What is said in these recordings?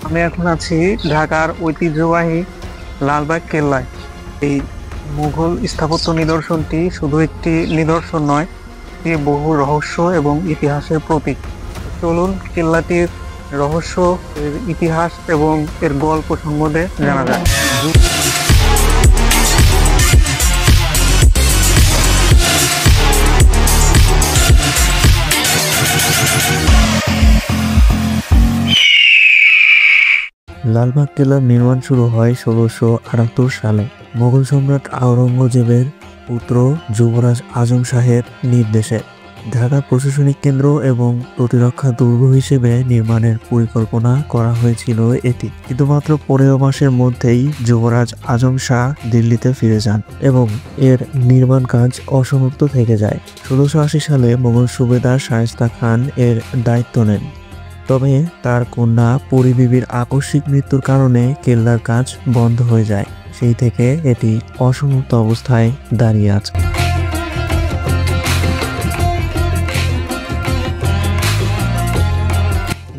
আমি এখন আছি ঢাকার ঐতিহ্যবাহী লালবাগ কেল্লায়। এই মুঘল স্থাপত্য নিদর্শনটি শুধু একটি নিদর্শন নয়, এটি বহু রহস্য এবং ইতিহাসের প্রতীক। চলুন কেল্লাটির রহস্য, এর ইতিহাস এবং এর গল্প সম্বন্ধে জানা যায়। লালবাগ কেল্লার নির্মাণ শুরু হয় ১৬৭৮ সালে মোগল সম্রাট আওরঙ্গজেবের পুত্র যুবরাজ আজম শাহের নির্দেশে। ঢাকার প্রশাসনিক কেন্দ্র এবং প্রতিরক্ষা দুর্গ হিসেবে নির্মাণের পরিকল্পনা করা হয়েছিল এটি, কিন্তু মাত্র ১৫ মাসের মধ্যেই যুবরাজ আজম শাহ দিল্লিতে ফিরে যান এবং এর নির্মাণ কাজ অসমাপ্ত থেকে যায়। ১৬৮০ সালে মোগল সুবেদার শায়েস্তা খান এর দায়িত্ব নেন, তবে তার কন্যা পরী বিবির আকস্মিক মৃত্যুর কারণে কেল্লার কাজ বন্ধ হয়ে যায়। সেই থেকে এটি অসমাপ্ত অবস্থায় দাঁড়িয়ে আছে।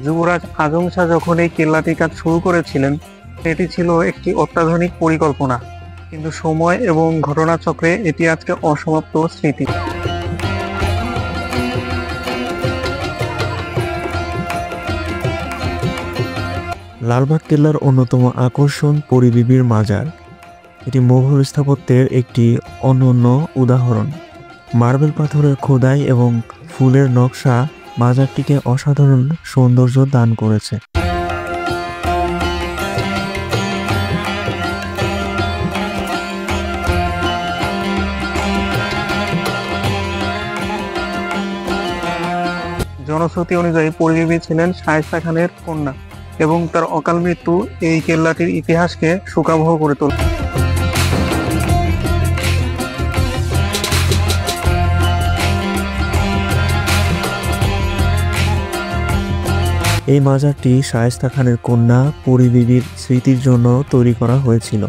যুবরাজ আজম শাহ যখন এই কেল্লাটির কাজ শুরু করেছিলেন, এটি ছিল একটি অত্যাধুনিক পরিকল্পনা, কিন্তু সময় এবং ঘটনাচক্রে এটি আজকে অসমাপ্ত স্মৃতি। লালবাগ কেল্লার অন্যতম আকর্ষণ পরী বিবির মাজার। এটি মোগল স্থাপত্যের একটি অনন্য উদাহরণ। মার্বেল পাথরের খোদাই এবং ফুলের নকশা মাজারটিকে অসাধারণ সৌন্দর্য দান করেছে। জনশ্রুতি অনুযায়ী পরী বিবি ছিলেন শায়েস্তা খানের কন্যা এবং তার অকাল মৃত্যু এই কেল্লাটির ইতিহাসকে শোকাবহ করে তোলে। এই মাজারটি শায়েস্তা খানের কন্যা পরী বিবির স্মৃতির জন্য তৈরি করা হয়েছিল।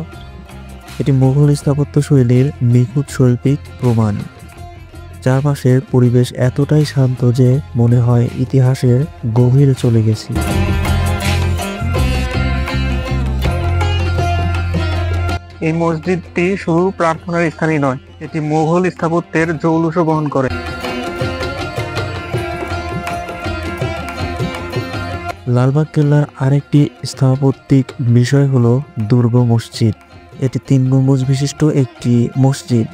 এটি মুঘল স্থাপত্য শৈলীর নিখুঁত শৈল্পিক প্রমাণ। চারপাশের পরিবেশ এতটাই শান্ত যে মনে হয় ইতিহাসের গভীরে চলে গেছি। এই মসজিদটি শুধু প্রার্থনার স্থানই নয়, এটি মুঘল স্থাপত্যের জৌলুস বহন করে। লালবাগ কেল্লার আরেকটি স্থাপত্যিক বিষয় হলো দুর্গ মসজিদ। এটি ৩ গম্বুজ বিশিষ্ট একটি মসজিদ।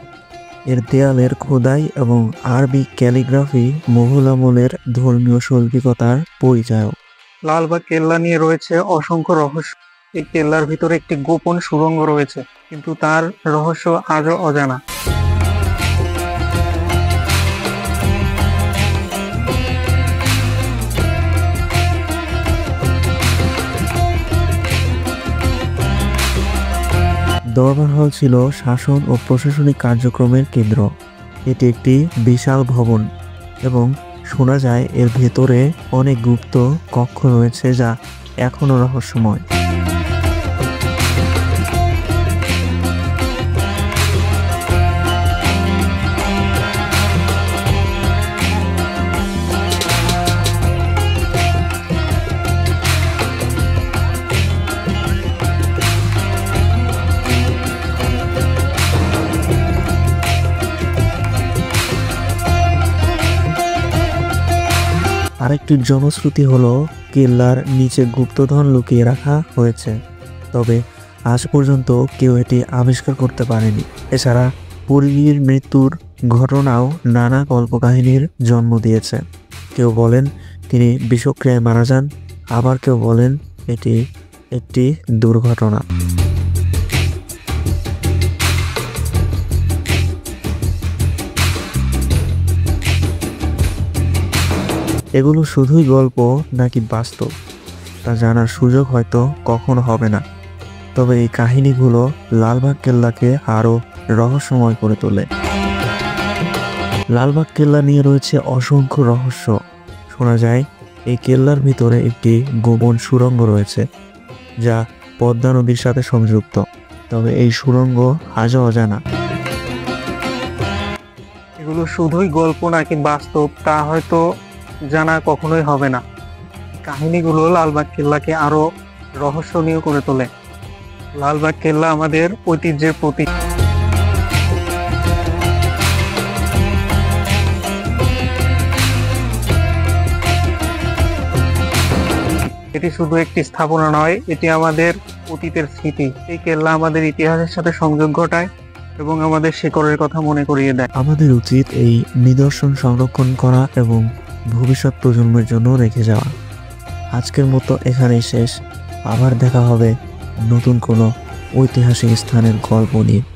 এর দেয়ালের খোদাই এবং আরবি ক্যালিগ্রাফি মুঘল আমলের ধর্মীয় শৈল্পিকতার পরিচায়ক। লালবাগ কেল্লা নিয়ে রয়েছে অসংখ্য রহস্য। এই কেল্লার ভিতরে একটি গোপন সুড়ঙ্গ রয়েছে, কিন্তু তার রহস্য আজও অজানা। দরবার হল ছিল শাসন ও প্রশাসনিক কার্যক্রমের কেন্দ্র। এটি একটি বিশাল ভবন এবং শোনা যায় এর ভেতরে অনেক গুপ্ত কক্ষ রয়েছে যা এখনো রহস্যময়। আরেকটি জনশ্রুতি হলো কেল্লার নিচে গুপ্তধন লুকিয়ে রাখা হয়েছে, তবে আজ পর্যন্ত কেউ এটি আবিষ্কার করতে পারেনি। এছাড়া পরীর মৃত্যুর ঘটনাও নানা কল্পকাহিনীর জন্ম দিয়েছে। কেউ বলেন তিনি বিষক্রিয়ায় মারা যান, আবার কেউ বলেন এটি একটি দুর্ঘটনা। এগুলো শুধুই গল্প নাকি বাস্তব তা জানার সুযোগ হয়তো কখনো হবে না, তবে এই কাহিনীগুলো লালবাগ কেল্লাকে আরও রহস্যময় করে তোলে। লালবাগ কেল্লা নিয়ে রয়েছে অসংখ্য রহস্য। শোনা যায় এই কেল্লার ভিতরে একটি গোপন সুড়ঙ্গ রয়েছে যা পদ্মা নদীর সাথে সংযুক্ত, তবে এই সুড়ঙ্গ আজও অজানা। এগুলো শুধুই গল্প নাকি বাস্তব তা হয়তো জানা কখনোই হবে না। কাহিনীগুলো লালবাগ কেল্লাকে আরো রহস্যময় করে তোলে। লালবাগ কেল্লা আমাদের ঐতিহ্যের প্রতীক। এটি শুধু একটি স্থাপনা নয়, এটি আমাদের অতীতের স্মৃতি। এই কেল্লা আমাদের ইতিহাসের সাথে সংযোগ ঘটায় এবং আমাদের শিকড়ের কথা মনে করিয়ে দেয়। আমাদের উচিত এই নিদর্শন সংরক্ষণ করা এবং ভবিষ্যৎ প্রজন্মের জন্য রেখে যাওয়া। আজকের মতো এখানেই শেষ। আবার দেখা হবে নতুন কোনো ঐতিহাসিক স্থানের গল্প নিয়ে।